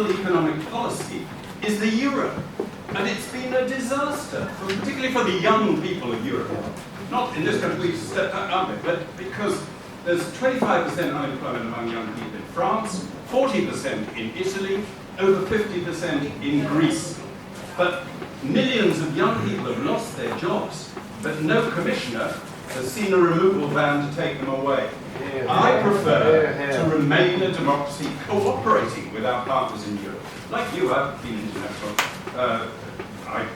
economic policy is the euro. And it's been a disaster, particularly for the young people of Europe. Not in this country, we've stepped up it, but because there's 25% unemployment among young people in France, 40% in Italy, over 50% in Greece. But millions of young people have lost their jobs, but no commissioner has seen a removal ban to take them away. I prefer to remain a democracy cooperating with our partners in Europe. Like you, I've been international. I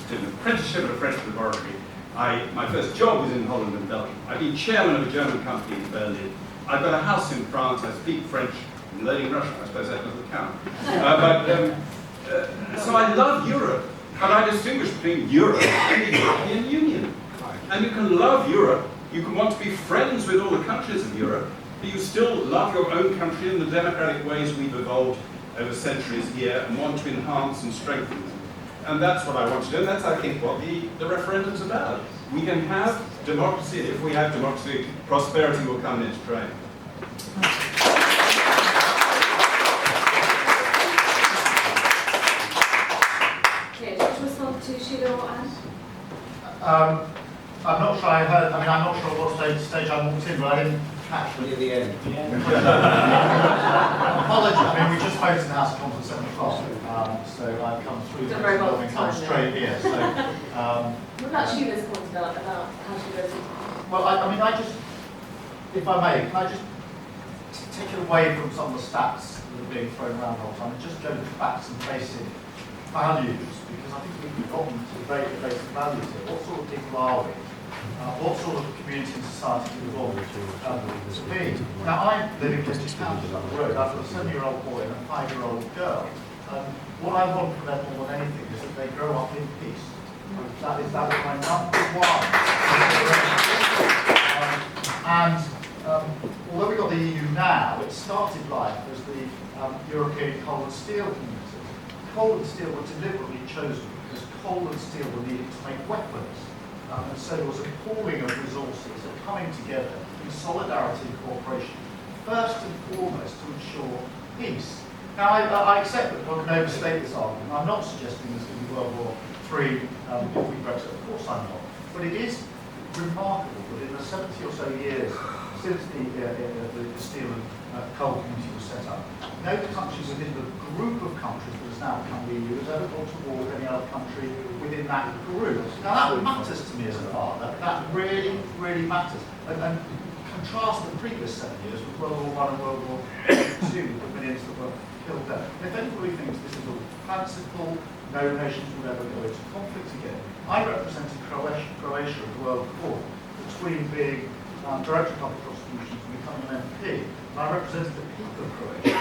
did an apprenticeship at a French laboratory. My first job was in Holland and Belgium. I've been chairman of a German company in Berlin. I've got a house in France. I speak French. I'm learning Russian. I suppose that doesn't count. So I love Europe, but I distinguish between Europe and the European Union. And you can love Europe. You can want to be friends with all the countries of Europe, but you still love your own country and the democratic ways we've evolved over centuries here and want to enhance and strengthen them. And that's what I want to do, and that's, I think, what the referendum's about. We can have democracy, and if we have democracy, prosperity will come into train. Okay, do you want to respond to Sheila or Anne? I'm not sure I heard, I'm not sure what stage I walked in, but I didn't catch it. Near the end. Apologies, we just voted in the House of Commons at 7 o'clock, so I've come through the building, come straight here. So, what about Sheila's point about how she voted? well, I just, if I may, can I just take it away from some of the stats that are being thrown around all the time and just go to facts and basic values, because I think we've gotten to the very basic values here. What sort of people are we? What sort of community and society do we want to be? Now, I live in British Camden up the road. I've got a 7-year-old boy and a 5-year-old girl. What I want for them more than anything is that they grow up in peace. That is my number one. Although we've got the EU now, it started life as the European Coal and Steel Community. Coal and steel were deliberately chosen because coal and steel were needed to make weapons. And so there was a pooling of resources that coming together in solidarity and cooperation, first and foremost to ensure peace. Now, I accept that one can overstate this argument. I'm not suggesting there's going to be World War III if we Brexit. Of course I'm not. But it is remarkable that in the 70 or so years since the steel and coal community was set up, no country within the group of countries that has now become the EU has ever gone to war with any other country within that group. Now that matters to me as a father. That really, really matters. And contrast the previous 7 years with World War I and World War II, with the millions that were killed there. And if anybody thinks this is all fanciful, no nations will ever go into conflict again. I represented Croatia at the World Court between being Director of Public Prosecutions and becoming an MP. And I represented the people of Croatia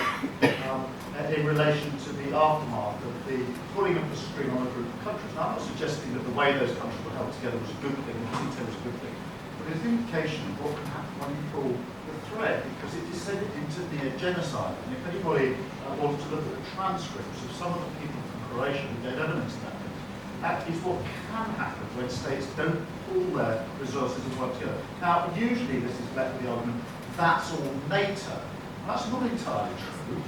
in relation to the aftermath of the pulling of the string on a group of countries. Now, I'm not suggesting that the way those countries were held together was a good thing, and detail was a good thing, but it's an indication of what can happen when you pull the thread, because it descended into near genocide. And if anybody wants to look at the transcripts of some of the people from Croatia who gave evidence to that is what can happen when states don't pool their resources and work together. Now, usually this is met with the argument, that's all NATO. That's not entirely true.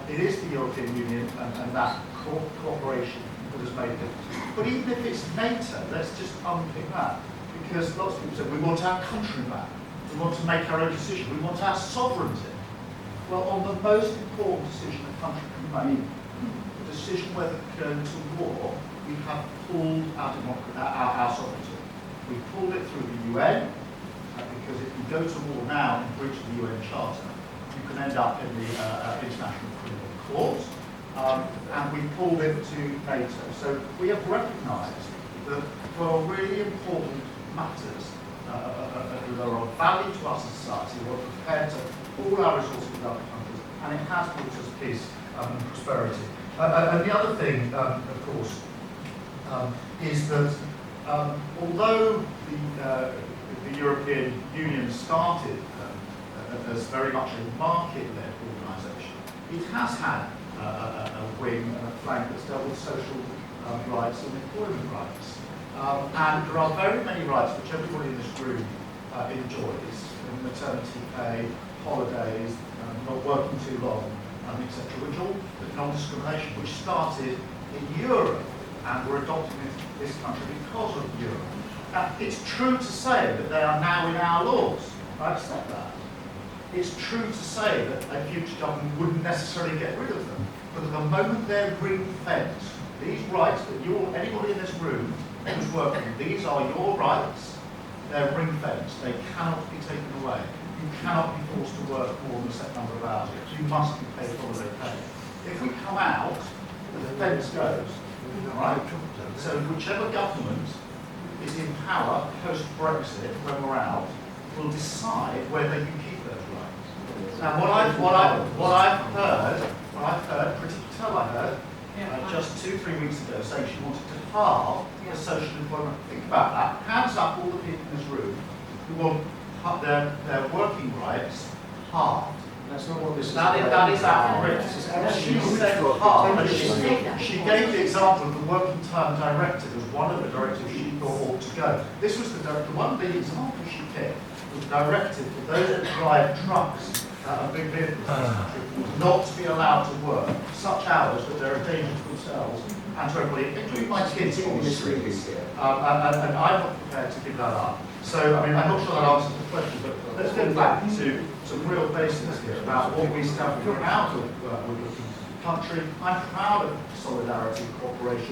It is the European Union and that cooperation that has made a difference. But even if it's NATO, let's just unpick that. Because lots of people say, we want our country back. We want to make our own decision. We want our sovereignty. Well, on the most important decision a country can make, the decision whether to go to war, we have pulled our sovereignty. We pulled it through the UN, because if you go to war now and breach the UN Charter, you can end up in the International Criminal Court, and we pulled it to NATO. So we have recognised that for really important matters that are of value to our society, we're prepared to pool our resources with other countries, and it has brought us peace and prosperity. And the other thing, of course, is that although the European Union started as very much a market-led organisation, it has had a wing and a flank that's dealt with social rights and employment rights. And there are very many rights which everybody in this room enjoys: maternity pay, holidays, not working too long, etc., which all the non-discrimination, which started in Europe and were adopted in this country because of Europe. Now, it's true to say that they are now in our laws. I accept that. It's true to say that a future government wouldn't necessarily get rid of them, but at the moment they're ring-fenced, these rights that anybody in this room who's working, these are your rights. They're ring-fenced. They cannot be taken away. You cannot be forced to work more than a set number of hours. You must be paid holiday pay. If we come out, the fence goes. All right? So whichever government is in power post-Brexit, when we're out, will decide whether you keep those rights. Now, what I've heard, Pretty Patel I heard, just 2-3 weeks ago, saying she wanted to halve the social employment. Think about that. Hands up, all the people in this room who want their working rights halved. That's not what this is. That is outrageous. She said halved. She gave the example of the working time directive as one of the directives she thought ought to go. This was the one big example she picked was directive for those that drive trucks and big vehicles not to be allowed to work such hours that they're a danger to themselves and to everybody, including my kids, obviously. And I'm not prepared to give that up. So, I mean, I'm not sure that answers the question, but let's get back to some real basics here about what we stand for. We're out of a country. I'm proud of solidarity and cooperation.